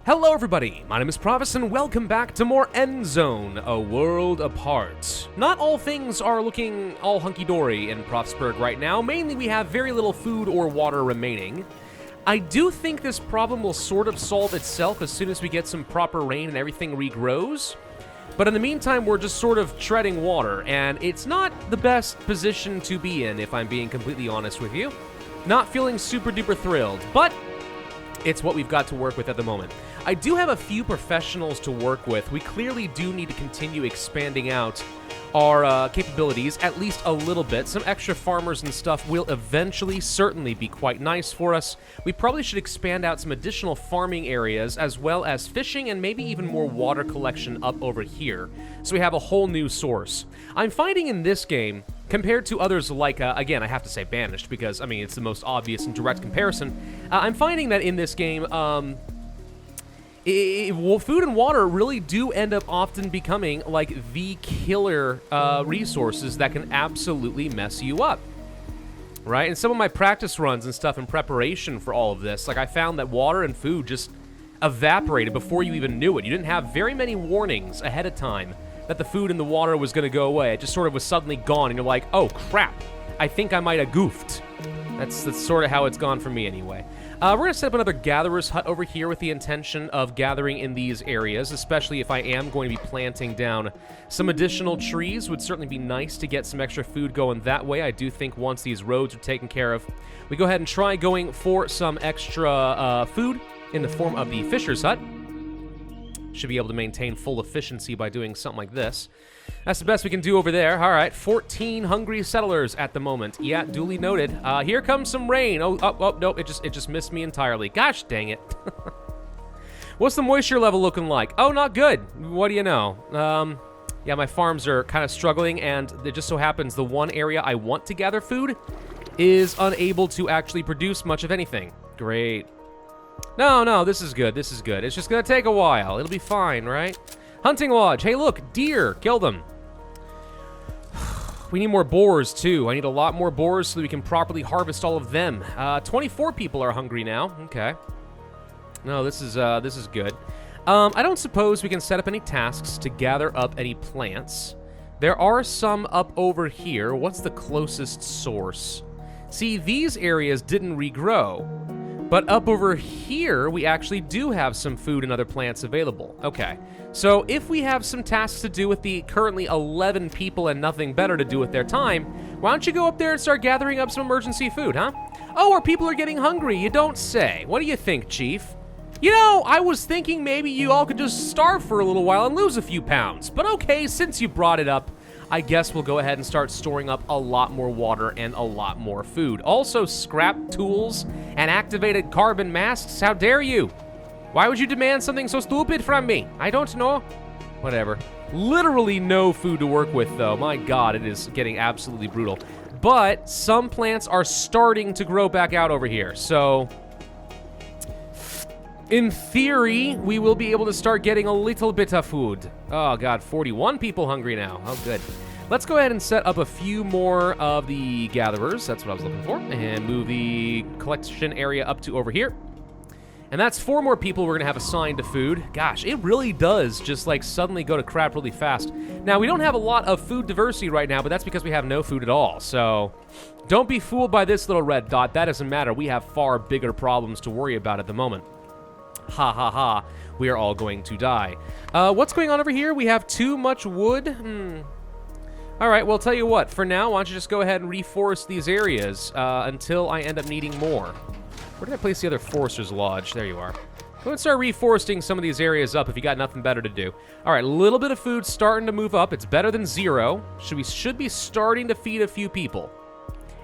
Hello everybody, my name is Pravus and welcome back to more Endzone, A World Apart. Not all things are looking all hunky-dory in Pravsburg right now. Mainly we have very little food or water remaining. I do think this problem will sort of solve itself as soon as we get some proper rain and everything regrows. But in the meantime, we're just sort of treading water, and it's not the best position to be in, if I'm being completely honest with you. Not feeling super duper thrilled, but it's what we've got to work with at the moment. I do have a few professionals to work with. We clearly do need to continue expanding out our capabilities, at least a little bit. Some extra farmers and stuff will eventually certainly be quite nice for us. We probably should expand out some additional farming areas, as well as fishing and maybe even more water collection up over here, so we have a whole new source. I'm finding in this game, compared to others like, again, I have to say Banished, because, I mean, it's the most obvious and direct comparison. I'm finding that in this game, food and water really do end up often becoming like the killer resources that can absolutely mess you up, right? And some of my practice runs and stuff in preparation for all of this, like I found that water and food just evaporated before you even knew it. You didn't have very many warnings ahead of time that the food and the water was going to go away. It just sort of was suddenly gone, and you're like, oh crap, I think I might have goofed. That's sort of how it's gone for me anyway. We're going to set up another gatherer's hut over here with the intention of gathering in these areas, especially if I am going to be planting down some additional trees. Would certainly be nice to get some extra food going that way. I do think once these roads are taken care of, we go ahead and try going for some extra food in the form of the fisher's hut. Should be able to maintain full efficiency by doing something like this. That's the best we can do over there. All right, 14 hungry settlers at the moment. Yeah, duly noted. Here comes some rain. Oh, nope, it just missed me entirely. Gosh dang it. What's the moisture level looking like? Oh, not good. What do you know? Yeah, my farms are kind of struggling, and it just so happens the one area I want to gather food is unable to actually produce much of anything. Great. No, this is good. This is good. It's just going to take a while. It'll be fine, right? Hunting lodge. Hey, look, deer. Kill them. We need more boars, too. I need a lot more boars so that we can properly harvest all of them. 24 people are hungry now. Okay. No, this is good. I don't suppose we can set up any tasks to gather up any plants. There are some up over here. What's the closest source? See, these areas didn't regrow. But up over here, we actually do have some food and other plants available. Okay, so if we have some tasks to do with the currently 11 people and nothing better to do with their time, why don't you go up there and start gathering up some emergency food, huh? Oh, our people are getting hungry, you don't say. What do you think, Chief? You know, I was thinking maybe you all could just starve for a little while and lose a few pounds. But okay, since you brought it up, I guess we'll go ahead and start storing up a lot more water and a lot more food. Also, scrap tools and activated carbon masks. How dare you? Why would you demand something so stupid from me? I don't know. Whatever. Literally no food to work with, though. My God, it is getting absolutely brutal. But some plants are starting to grow back out over here, so in theory, we will be able to start getting a little bit of food. Oh, God, 41 people hungry now. Oh, good. Let's go ahead and set up a few more of the gatherers. That's what I was looking for. And move the collection area up to over here. And that's 4 more people we're going to have assigned to food. Gosh, it really does just, like, suddenly go to crap really fast. Now, we don't have a lot of food diversity right now, but that's because we have no food at all. So don't be fooled by this little red dot. That doesn't matter. We have far bigger problems to worry about at the moment. Ha ha ha, we are all going to die. What's going on over here? We have too much wood? All right, well, I'll tell you what. For now, why don't you just go ahead and reforest these areas until I end up needing more. Where did I place the other Forester's Lodge? There you are. Go ahead and start reforesting some of these areas up if you got nothing better to do. All right, a little bit of food starting to move up. It's better than 0. We should be starting to feed a few people.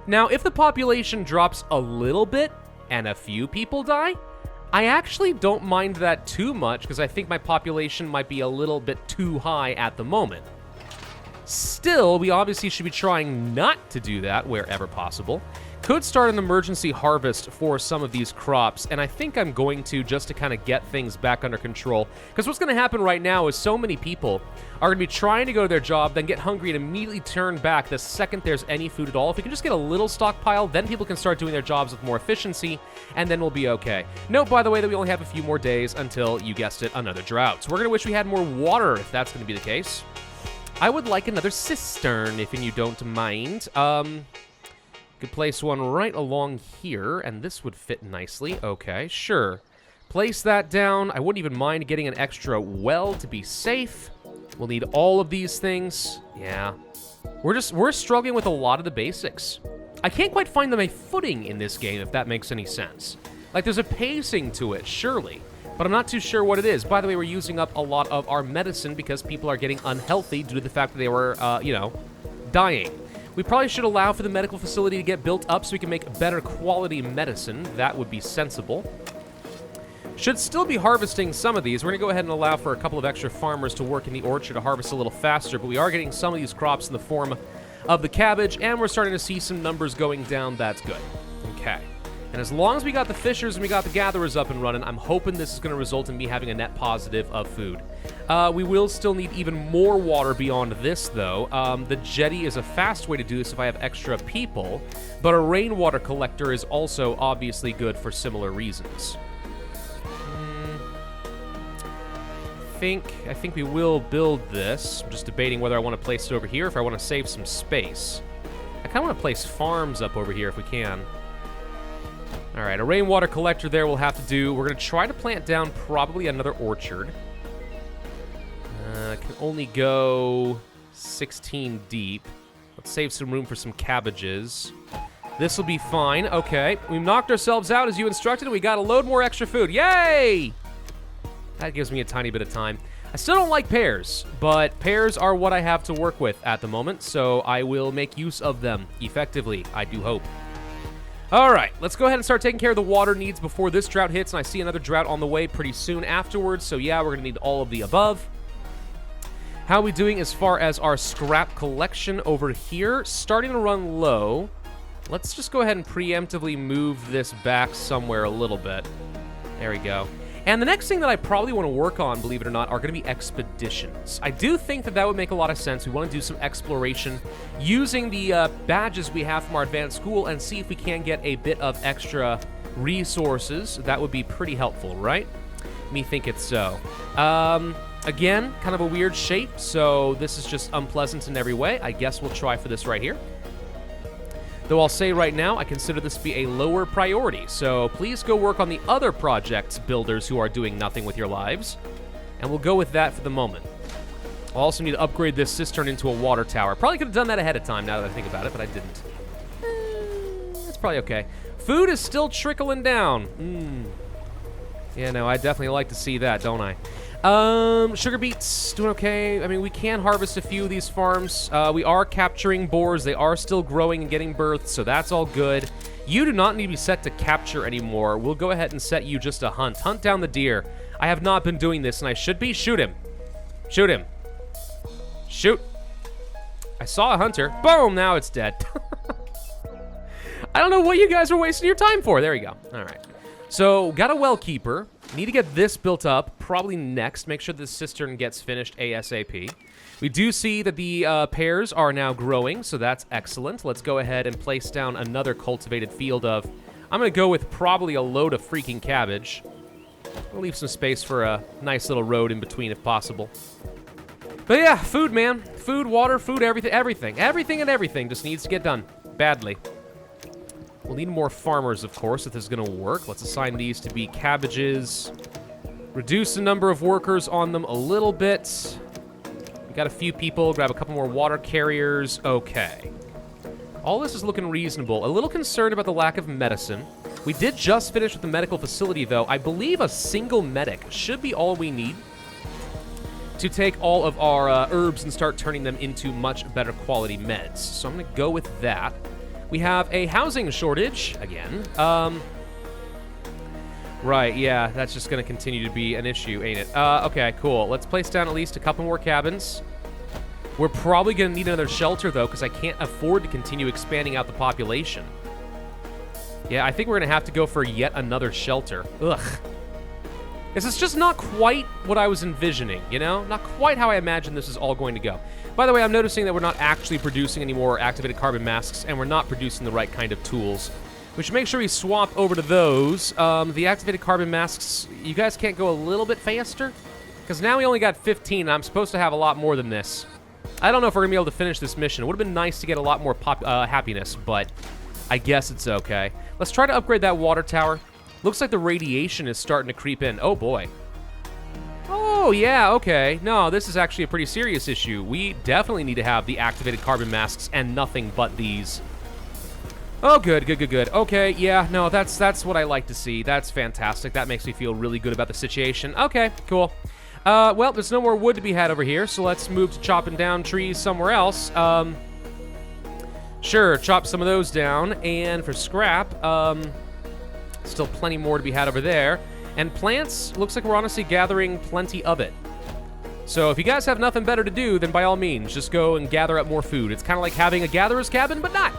Now, if the population drops a little bit and a few people die, I actually don't mind that too much because I think my population might be a little bit too high at the moment. Still, we obviously should be trying not to do that wherever possible. Could start an emergency harvest for some of these crops, and I think I'm going to, just to kind of get things back under control. Because what's going to happen right now is so many people are going to be trying to go to their job, then get hungry and immediately turn back the second there's any food at all. If we can just get a little stockpile, then people can start doing their jobs with more efficiency, and then we'll be okay. Note, by the way, that we only have a few more days until, you guessed it, another drought. So we're going to wish we had more water, if that's going to be the case. I would like another cistern, if you don't mind. Could place one right along here, and this would fit nicely. Okay, sure. Place that down. I wouldn't even mind getting an extra well to be safe. We'll need all of these things. Yeah. We're struggling with a lot of the basics. I can't quite find them a footing in this game, if that makes any sense. Like, there's a pacing to it, surely. But I'm not too sure what it is. By the way, we're using up a lot of our medicine because people are getting unhealthy due to the fact that they were, dying. We probably should allow for the medical facility to get built up so we can make better quality medicine. That would be sensible. Should still be harvesting some of these. We're going to go ahead and allow for a couple of extra farmers to work in the orchard to harvest a little faster, but we are getting some of these crops in the form of the cabbage, and we're starting to see some numbers going down. That's good. Okay. And as long as we got the fishers and we got the gatherers up and running, I'm hoping this is going to result in me having a net positive of food. We will still need even more water beyond this, though. The jetty is a fast way to do this if I have extra people, but a rainwater collector is also obviously good for similar reasons. I think we will build this. I'm just debating whether I want to place it over here or if I want to save some space. I kind of want to place farms up over here if we can. All right, a rainwater collector there we'll have to do. We're going to try to plant down probably another orchard. Can only go 16 deep. Let's save some room for some cabbages. This will be fine. Okay, we've knocked ourselves out as you instructed, and we got a load more extra food. Yay! That gives me a tiny bit of time. I still don't like pears, but pears are what I have to work with at the moment, so I will make use of them effectively, I do hope. All right, let's go ahead and start taking care of the water needs before this drought hits, and I see another drought on the way pretty soon afterwards, so yeah, we're going to need all of the above. How are we doing as far as our scrap collection over here? Starting to run low. Let's just go ahead and preemptively move this back somewhere a little bit. There we go. And the next thing that I probably want to work on, believe it or not, are going to be expeditions. I do think that that would make a lot of sense. We want to do some exploration using the badges we have from our advanced school and see if we can get a bit of extra resources. That would be pretty helpful, right? Me think it's so. Again, kind of a weird shape, so this is just unpleasant in every way. I guess we'll try for this right here. Though I'll say right now, I consider this to be a lower priority, so please go work on the other projects, builders who are doing nothing with your lives, and we'll go with that for the moment. I'll also need to upgrade this cistern into a water tower. Probably could have done that ahead of time now that I think about it, but I didn't. That's probably okay. Food is still trickling down. Yeah, no, I definitely like to see that, don't I? Sugar beets, doing okay. I mean, we can harvest a few of these farms. We are capturing boars. They are still growing and getting births, so that's all good. You do not need to be set to capture anymore. We'll go ahead and set you just a hunt. Hunt down the deer. I have not been doing this, and I should be. Shoot him. Shoot him. Shoot. I saw a hunter. Boom, now it's dead. I don't know what you guys are wasting your time for. There you go. All right. So, got a well keeper. Need to get this built up, probably next. Make sure this cistern gets finished ASAP. We do see that the pears are now growing, so that's excellent. Let's go ahead and place down another cultivated field of... I'm going to go with probably a load of freaking cabbage. We'll leave some space for a nice little road in between if possible. But yeah, food, man. Food, water, food, everything. Everything and everything just needs to get done. Badly. We'll need more farmers, of course, if this is going to work. Let's assign these to be cabbages. Reduce the number of workers on them a little bit. We got a few people. Grab a couple more water carriers. Okay. All this is looking reasonable. A little concerned about the lack of medicine. We did just finish with the medical facility, though. I believe a single medic should be all we need to take all of our herbs and start turning them into much better quality meds. So I'm going to go with that. We have a housing shortage, again. Right, yeah, that's just going to continue to be an issue, ain't it? Okay, cool. Let's place down at least a couple more cabins. We're probably going to need another shelter, though, because I can't afford to continue expanding out the population. Yeah, I think we're going to have to go for yet another shelter. Ugh. This is just not quite what I was envisioning, you know? Not quite how I imagined this is all going to go. By the way, I'm noticing that we're not actually producing any more activated carbon masks, and we're not producing the right kind of tools. We should make sure we swap over to those. The activated carbon masks, you guys can't go a little bit faster? Because now we only got 15, and I'm supposed to have a lot more than this. I don't know if we're going to be able to finish this mission. It would have been nice to get a lot more happiness, but I guess it's okay. Let's try to upgrade that water tower. Looks like the radiation is starting to creep in. Oh, boy. Oh, yeah, okay. No, this is actually a pretty serious issue. We definitely need to have the activated carbon masks and nothing but these. Oh, good. Okay, yeah, no, that's what I like to see. That's fantastic. That makes me feel really good about the situation. Okay, cool. Well, there's no more wood to be had over here, so let's move to chopping down trees somewhere else. Sure, chop some of those down, and for scrap, still plenty more to be had over there. And plants, looks like we're honestly gathering plenty of it. So if you guys have nothing better to do, then by all means, just go and gather up more food. It's kind of like having a gatherer's cabin, but not.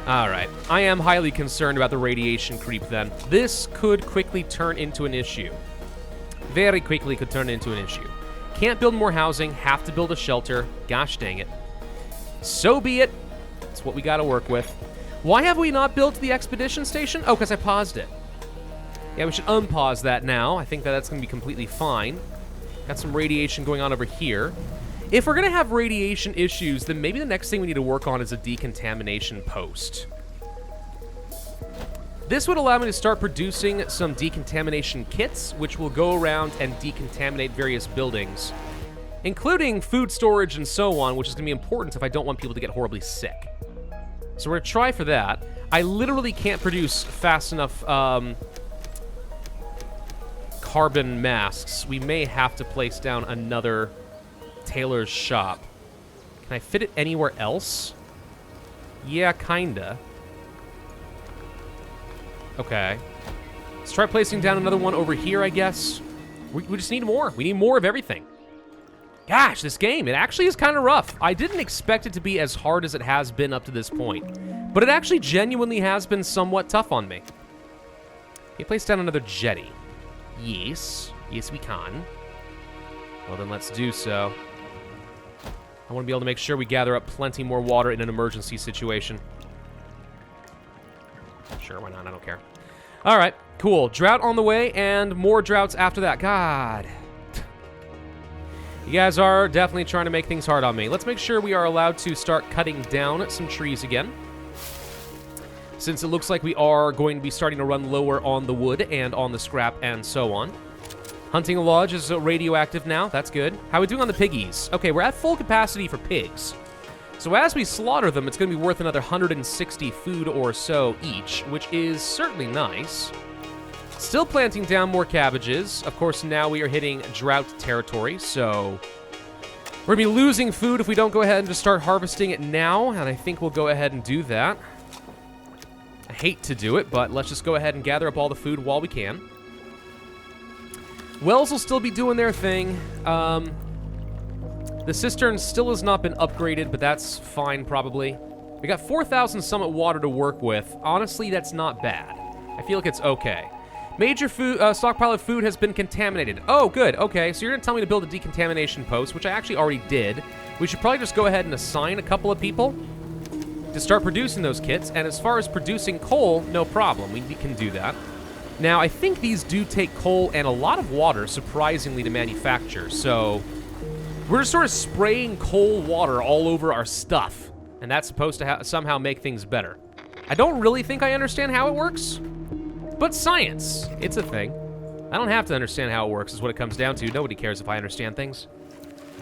All right, I am highly concerned about the radiation creep then. This could quickly turn into an issue. Very quickly could turn into an issue. Can't build more housing, have to build a shelter. Gosh dang it. So be it. It's what we got to work with. Why have we not built the expedition station? Oh, because I paused it. Yeah, we should unpause that now. I think that's going to be completely fine. Got some radiation going on over here. If we're going to have radiation issues, then maybe the next thing we need to work on is a decontamination post. This would allow me to start producing some decontamination kits, which will go around and decontaminate various buildings, including food storage and so on, which is going to be important if I don't want people to get horribly sick. So we're going to try for that. I literally can't produce fast enough carbon masks. We may have to place down another tailor's shop. Can I fit it anywhere else? Yeah, kinda. Okay. Let's try placing down another one over here, I guess. We just need more. We need more of everything. Gosh, this game, it actually is kind of rough. I didn't expect it to be as hard as it has been up to this point, but it actually genuinely has been somewhat tough on me. Can you place down another jetty? Yes. Yes, we can. Well, then let's do so. I want to be able to make sure we gather up plenty more water in an emergency situation. Sure, why not? I don't care. All right, cool. Drought on the way, and more droughts after that. God. You guys are definitely trying to make things hard on me. Let's make sure we are allowed to start cutting down some trees again, since it looks like we are going to be starting to run lower on the wood and on the scrap and so on. Hunting Lodge is radioactive now. That's good. How are we doing on the piggies? Okay, we're at full capacity for pigs. So as we slaughter them, it's going to be worth another 160 food or so each, which is certainly nice. Still planting down more cabbages. Of course, now we are hitting drought territory, so we're going to be losing food if we don't go ahead and just start harvesting it now, and I think we'll go ahead and do that. I hate to do it, but let's just go ahead and gather up all the food while we can. Wells will still be doing their thing. The cistern still has not been upgraded, but that's fine, probably. We got 4,000 summit water to work with. Honestly, that's not bad. I feel like it's okay. Major food, stockpile of food has been contaminated. Oh, good. Okay, so you're going to tell me to build a decontamination post, which I actually already did. We should probably just go ahead and assign a couple of people to start producing those kits. And as far as producing coal, no problem. We can do that. Now, I think these do take coal and a lot of water, surprisingly, to manufacture. So we're just sort of spraying coal water all over our stuff. And that's supposed to somehow make things better. I don't really think I understand how it works. But science, it's a thing. I don't have to understand how it works is what it comes down to. Nobody cares if I understand things.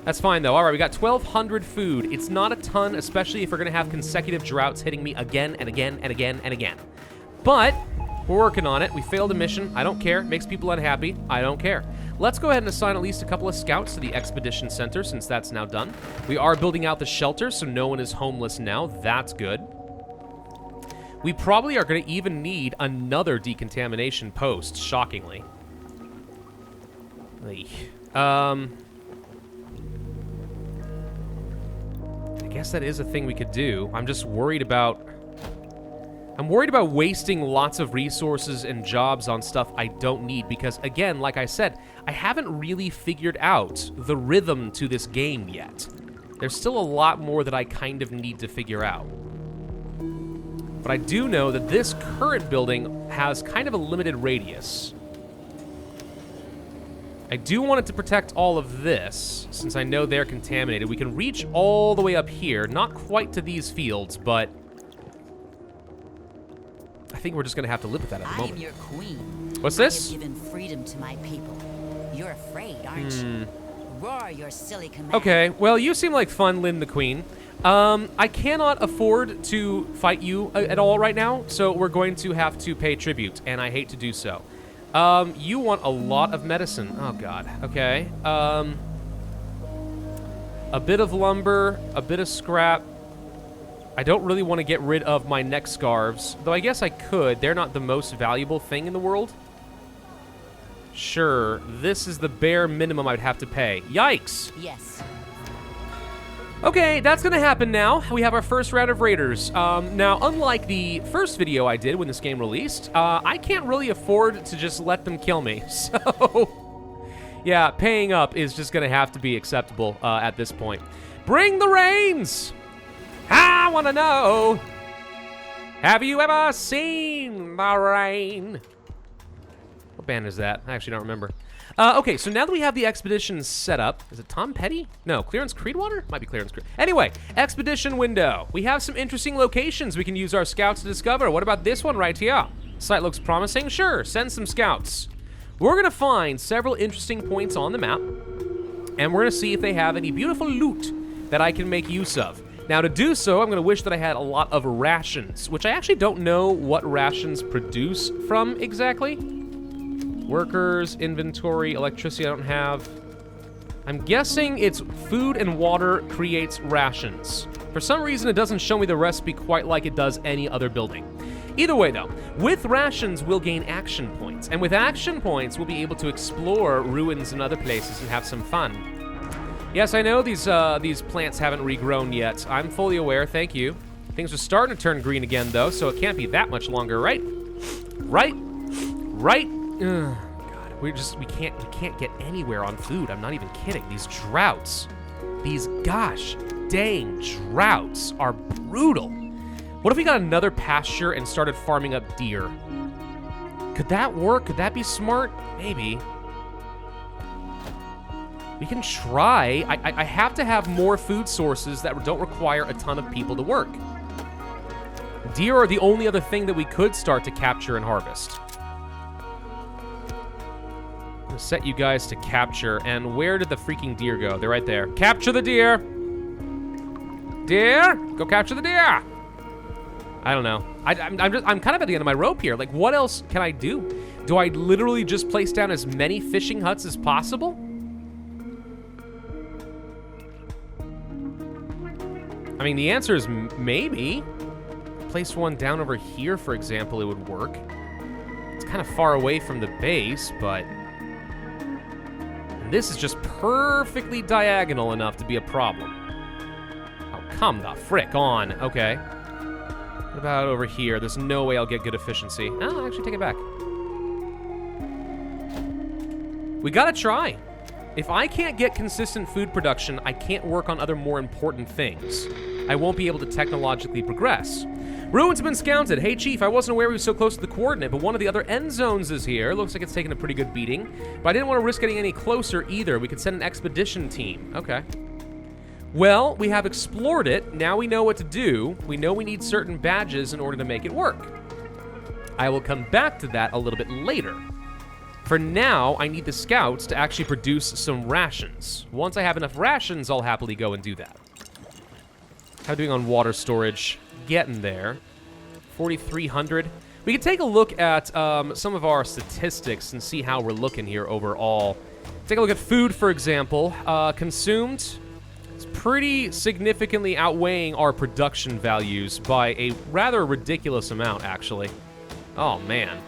That's fine, though. All right, we got 1,200 food. It's not a ton, especially if we're going to have consecutive droughts hitting me again and again and again and again. But we're working on it. We failed a mission. I don't care. It makes people unhappy. I don't care. Let's go ahead and assign at least a couple of scouts to the expedition center, since that's now done. We are building out the shelter, so no one is homeless now. That's good. We probably are going to even need another decontamination post, shockingly. I guess that is a thing we could do. I'm just worried about I'm worried about wasting lots of resources and jobs on stuff I don't need because, again, like I said, I haven't really figured out the rhythm to this game yet. There's still a lot more that I kind of need to figure out. But I do know that this current building has kind of a limited radius. I do want it to protect all of this, since I know they're contaminated. We can reach all the way up here, not quite to these fields, but I think we're just gonna have to live with that at the moment. I'm your queen. What's this? I've given freedom to my people. You're afraid, aren't you? Roar your silly command. Okay, well, you seem like fun, Lynn the Queen. I cannot afford to fight you at all right now, so we're going to have to pay tribute, and I hate to do so. You want a lot of medicine. Oh, God. Okay. A bit of lumber, a bit of scrap. I don't really want to get rid of my neck scarves, though I guess I could. They're not the most valuable thing in the world. Sure, this is the bare minimum I'd have to pay. Yikes! Yes. Okay, that's gonna happen now. We have our first round of raiders. Now, unlike the first video I did when this game released, I can't really afford to just let them kill me. So, yeah, paying up is just gonna have to be acceptable at this point. Bring the rains! I wanna know, have you ever seen the rain? What band is that? I actually don't remember. Okay, so now that we have the expedition set up, is it Tom Petty? No, Clearance Creedwater? Might be Clearance Creed. Anyway, expedition window. We have some interesting locations we can use our scouts to discover. What about this one right here? Site looks promising. Sure, send some scouts. We're gonna find several interesting points on the map, and we're gonna see if they have any beautiful loot that I can make use of. Now, to do so, I'm gonna wish that I had a lot of rations, which I actually don't know what rations produce from exactly. Workers, inventory, electricity I don't have. I'm guessing it's food and water creates rations. For some reason, it doesn't show me the recipe quite like it does any other building. Either way, though, with rations, we'll gain action points. And with action points, we'll be able to explore ruins and other places and have some fun. Yes, I know these plants haven't regrown yet. I'm fully aware, thank you. Things are starting to turn green again, though, so it can't be that much longer, right? Right? Ugh, God, we can't get anywhere on food. I'm not even kidding. These droughts, these gosh dang droughts are brutal. What if we got another pasture and started farming up deer? Could that work? Could that be smart? Maybe. We can try. I have to have more food sources that don't require a ton of people to work. Deer are the only other thing that we could start to capture and harvest. Set you guys to capture, and where did the freaking deer go? They're right there. Capture the deer! Deer? Go capture the deer! I don't know. I'm kind of at the end of my rope here. Like, what else can I do? Do I literally just place down as many fishing huts as possible? I mean, the answer is maybe. Place one down over here, for example, it would work. It's kind of far away from the base, but this is just perfectly diagonal enough to be a problem. Oh, come the frick on. Okay. What about over here? There's no way I'll get good efficiency. Oh, actually, take it back. We gotta try. If I can't get consistent food production, I can't work on other more important things. I won't be able to technologically progress. Ruins have been scouted. Hey, Chief, I wasn't aware we were so close to the coordinate, but one of the other end zones is here. Looks like it's taken a pretty good beating, but I didn't want to risk getting any closer either. We could send an expedition team. Okay. Well, we have explored it. Now we know what to do. We know we need certain badges in order to make it work. I will come back to that a little bit later. For now, I need the scouts to actually produce some rations. Once I have enough rations, I'll happily go and do that. How are we doing on water storage? Getting there. 4,300. We can take a look at some of our statistics and see how we're looking here overall. Take a look at food, for example. Consumed. It's pretty significantly outweighing our production values by a rather ridiculous amount, actually. Oh, man.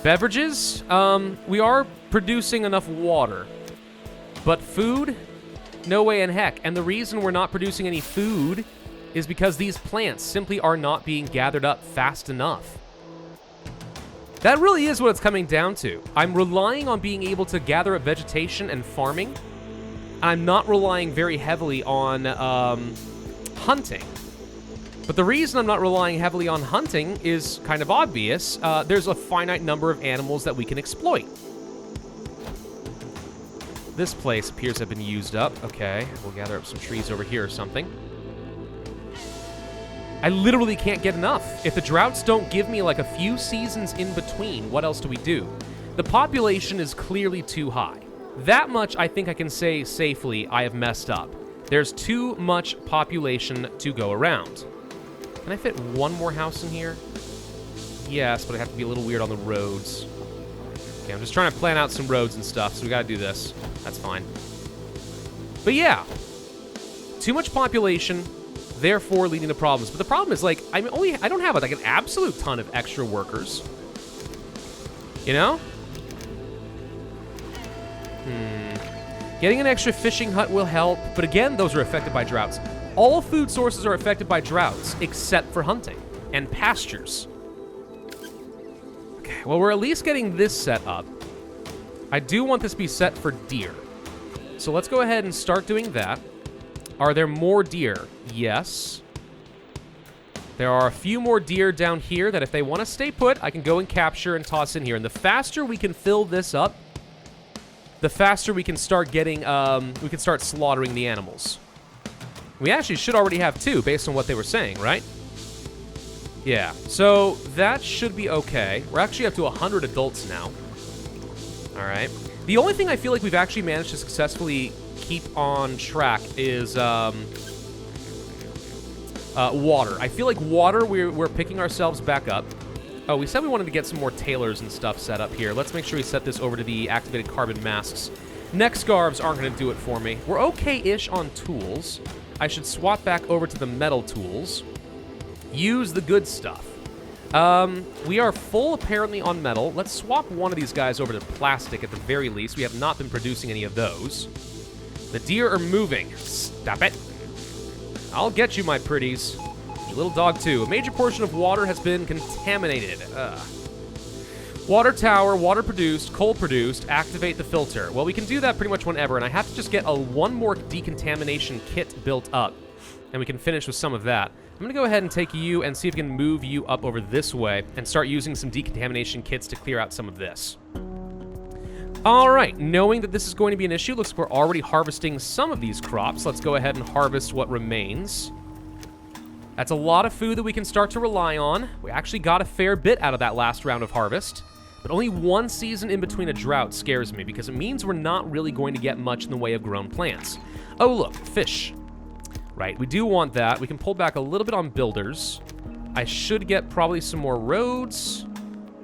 Beverages. We are producing enough water. But food? No way in heck. And the reason we're not producing any food is because these plants simply are not being gathered up fast enough. That really is what it's coming down to. I'm relying on being able to gather up vegetation and farming. I'm not relying very heavily on hunting. But the reason I'm not relying heavily on hunting is kind of obvious. There's a finite number of animals that we can exploit. This place appears to have been used up. Okay, we'll gather up some trees over here or something. I literally can't get enough. If the droughts don't give me like a few seasons in between, what else do we do? The population is clearly too high. That much I think I can say safely I have messed up. There's too much population to go around. Can I fit one more house in here? Yes, but I have to be a little weird on the roads. Okay, I'm just trying to plan out some roads and stuff, so we gotta do this. That's fine. But yeah, too much population, therefore leading to problems. But the problem is, like, I don't have like an absolute ton of extra workers. You know? Getting an extra fishing hut will help, but again, those are affected by droughts. All food sources are affected by droughts, except for hunting and pastures. Okay, well, we're at least getting this set up. I do want this to be set for deer. So let's go ahead and start doing that. Are there more deer? Yes. There are a few more deer down here that if they want to stay put, I can go and capture and toss in here. And the faster we can fill this up, the faster we can start getting, we can start slaughtering the animals. We actually should already have 2 based on what they were saying, right? Yeah, so that should be okay. We're actually up to 100 adults now. All right. The only thing I feel like we've actually managed to successfully keep on track is water. I feel like water, we're picking ourselves back up. Oh, we said we wanted to get some more tailors and stuff set up here. Let's make sure we set this over to the activated carbon masks. Neck scarves aren't going to do it for me. We're okay-ish on tools. I should swap back over to the metal tools. Use the good stuff. We are full, apparently, on metal. Let's swap one of these guys over to plastic at the very least. We have not been producing any of those. The deer are moving. Stop it. I'll get you, my pretties. Your little dog, too. A major portion of water has been contaminated. Water tower, water produced, coal produced, activate the filter. Well, we can do that pretty much whenever, and I have to just get one more decontamination kit built up, and we can finish with some of that. I'm going to go ahead and take you and see if we can move you up over this way and start using some decontamination kits to clear out some of this. All right, knowing that this is going to be an issue, looks like we're already harvesting some of these crops. Let's go ahead and harvest what remains. That's a lot of food that we can start to rely on. We actually got a fair bit out of that last round of harvest. But only one season in between a drought scares me because it means we're not really going to get much in the way of grown plants. Oh, look, fish. Right, we do want that. We can pull back a little bit on builders. I should get probably some more roads.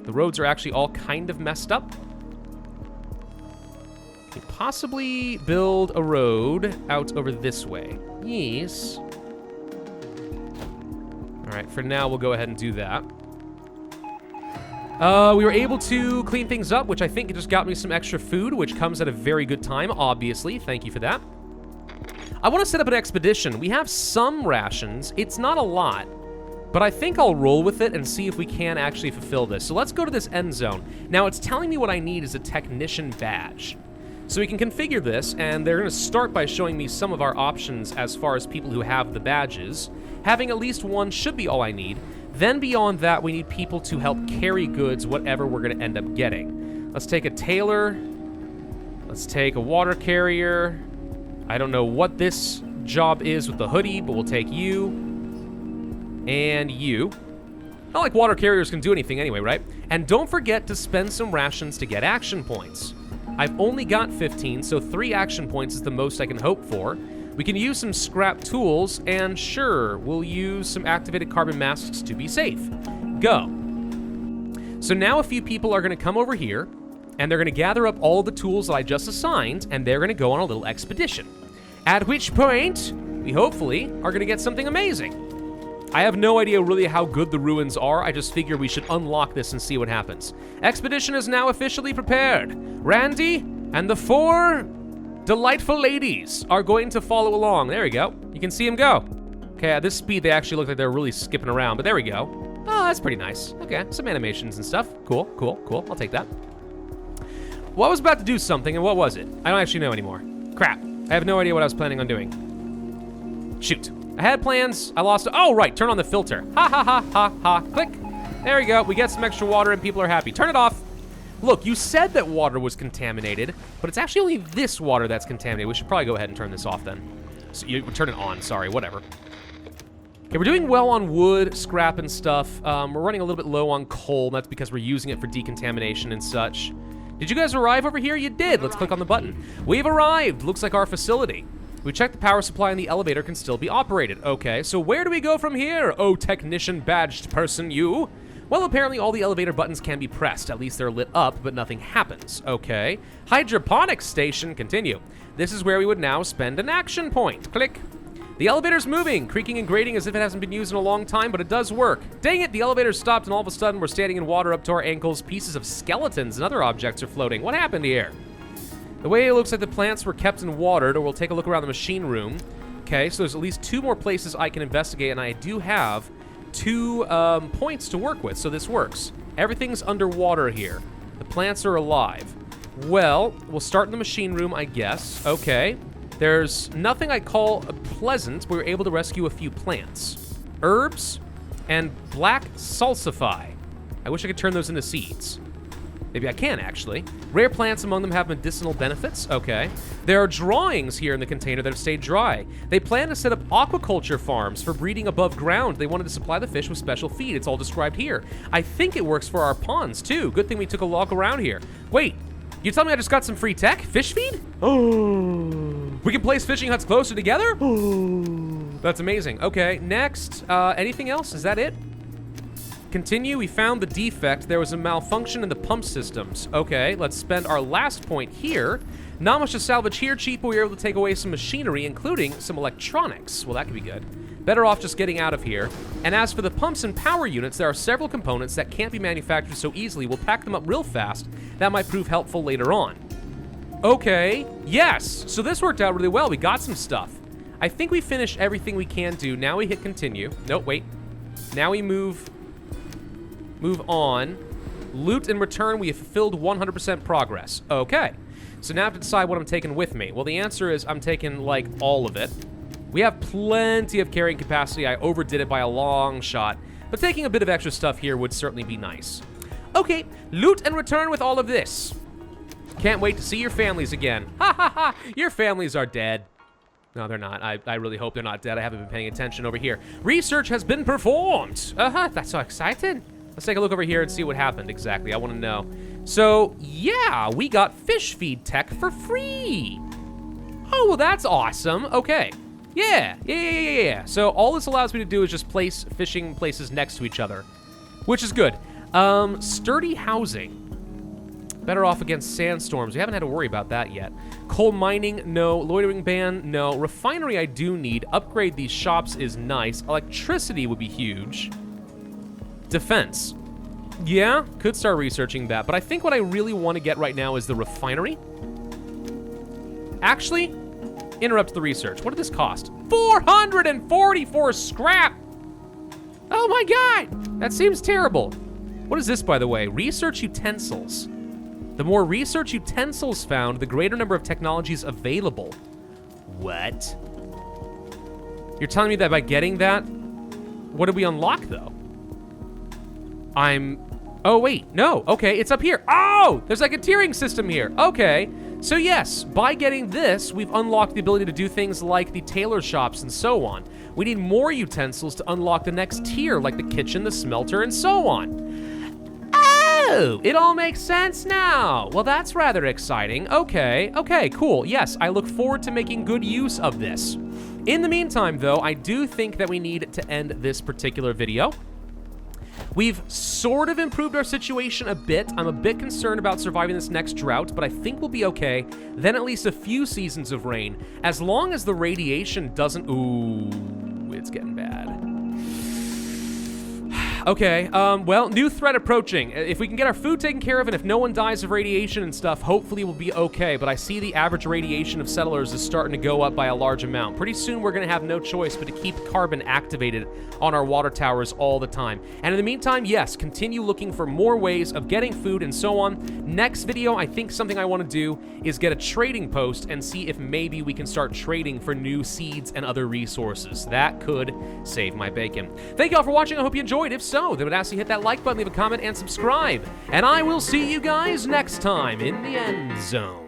The roads are actually all kind of messed up. We can possibly build a road out over this way. Yes. All right, for now, we'll go ahead and do that. We were able to clean things up, which I think just got me some extra food, which comes at a very good time, obviously. Thank you for that. I want to set up an expedition. We have some rations. It's not a lot, but I think I'll roll with it and see if we can actually fulfill this. So let's go to this Endzone. Now, it's telling me what I need is a technician badge. So we can configure this, and they're going to start by showing me some of our options as far as people who have the badges. Having at least one should be all I need. Then beyond that, we need people to help carry goods, whatever we're going to end up getting. Let's take a tailor. Let's take a water carrier. I don't know what this job is with the hoodie, but we'll take you and you. Not like water carriers can do anything anyway, right? And don't forget to spend some rations to get action points. I've only got 15, so 3 action points is the most I can hope for. We can use some scrap tools, and sure, we'll use some activated carbon masks to be safe. Go. So now a few people are going to come over here, and they're going to gather up all the tools that I just assigned, and they're going to go on a little expedition. At which point, we hopefully are going to get something amazing. I have no idea really how good the ruins are. I just figure we should unlock this and see what happens. Expedition is now officially prepared. Randy and the 4 delightful ladies are going to follow along. There we go. You can see them go. Okay, at this speed, they actually look like they're really skipping around, but there we go. Oh, that's pretty nice. Okay, some animations and stuff. Cool, cool, cool. I'll take that. Well, I was about to do something, and what was it? I don't actually know anymore. Crap. I have no idea what I was planning on doing. Shoot. I had plans. I lost it. Oh, right. Turn on the filter. Ha, ha, ha, ha, ha. Click. There we go. We get some extra water, and people are happy. Turn it off. Look, you said that water was contaminated, but it's actually only this water that's contaminated. We should probably go ahead and turn this off then. So you turn it on. Sorry, whatever. Okay, we're doing well on wood, scrap, and stuff. We're running a little bit low on coal. That's because we're using it for decontamination and such. Did you guys arrive over here? You did. Let's click on the button. We've arrived. Looks like our facility. We checked the power supply and the elevator can still be operated. Okay, so where do we go from here? Oh, technician badged person, you. Well, apparently all the elevator buttons can be pressed. At least they're lit up, but nothing happens. Okay. Hydroponics station, continue. This is where we would now spend an action point. Click. The elevator's moving, creaking and grating as if it hasn't been used in a long time, but it does work. Dang it, the elevator stopped and all of a sudden we're standing in water up to our ankles. Pieces of skeletons and other objects are floating. What happened here? The way it looks like the plants were kept and watered, or we'll take a look around the machine room. Okay, so there's at least 2 more places I can investigate, and I do have 2 points to work with, so this works. Everything's underwater here. The plants are alive. Well, we'll start in the machine room, I guess. Okay. There's nothing I call pleasant. We were able to rescue a few plants. Herbs and black salsify. I wish I could turn those into seeds. Maybe I can, actually. Rare plants among them have medicinal benefits. Okay. There are drawings here in the container that have stayed dry. They plan to set up aquaculture farms for breeding above ground. They wanted to supply the fish with special feed. It's all described here. I think it works for our ponds, too. Good thing we took a walk around here. Wait, you tell me I just got some free tech? Fish feed? Oh. We can place fishing huts closer together? Oh. That's amazing. Okay, next. Anything else? Is that it? Continue. We found the defect. There was a malfunction in the pump systems. Okay, let's spend our last point here. Not much to salvage here, Chief, but we were able to take away some machinery, including some electronics. Well, that could be good. Better off just getting out of here. And as for the pumps and power units, there are several components that can't be manufactured so easily. We'll pack them up real fast. That might prove helpful later on. Okay, yes. So this worked out really well. We got some stuff. I think we finished everything we can do. Now we hit continue. Nope, wait. Now we move on. Loot in return, we have fulfilled 100% progress. Okay. So now I have to decide what I'm taking with me. Well, the answer is I'm taking, like, all of it. We have plenty of carrying capacity. I overdid it by a long shot. But taking a bit of extra stuff here would certainly be nice. Okay, loot and return with all of this. Can't wait to see your families again. Ha ha ha, your families are dead. No, they're not. I really hope they're not dead. I haven't been paying attention over here. Research has been performed. That's so exciting. Let's take a look over here and see what happened exactly. I want to know. So, yeah, we got fish feed tech for free. Oh, well, that's awesome. Okay. Yeah. So all this allows me to do is just place fishing places next to each other, which is good. Sturdy housing. Better off against sandstorms. We haven't had to worry about that yet. Coal mining, no. Loitering ban, no. Refinery I do need. Upgrade these shops is nice. Electricity would be huge. Defense. Yeah, could start researching that. But I think what I really want to get right now is the refinery. Actually, interrupt the research. What did this cost? 444 scrap! Oh my god! That seems terrible. What is this, by the way? Research utensils. The more research utensils found, the greater number of technologies available. What? You're telling me that by getting that, what did we unlock, though? Oh, wait, no. Okay, it's up here. Oh, there's like a tiering system here. Okay, so yes, by getting this, we've unlocked the ability to do things like the tailor shops and so on. We need more utensils to unlock the next tier, like the kitchen, the smelter, and so on. Oh, it all makes sense now. Well, that's rather exciting. Okay, cool. Yes, I look forward to making good use of this. In the meantime, though, I do think that we need to end this particular video. We've sort of improved our situation a bit. I'm a bit concerned about surviving this next drought, but I think we'll be okay. Then at least a few seasons of rain. As long as the radiation doesn't... Ooh, it's getting bad. Okay, well, new threat approaching. If we can get our food taken care of and if no one dies of radiation and stuff, hopefully we'll be okay. But I see the average radiation of settlers is starting to go up by a large amount. Pretty soon we're going to have no choice but to keep carbon activated on our water towers all the time. And in the meantime, yes, continue looking for more ways of getting food and so on. Next video, I think something I want to do is get a trading post and see if maybe we can start trading for new seeds and other resources. That could save my bacon. Thank you all for watching. I hope you enjoyed. If so, then I would ask you to hit that like button, leave a comment, and subscribe. And I will see you guys next time in the End Zone.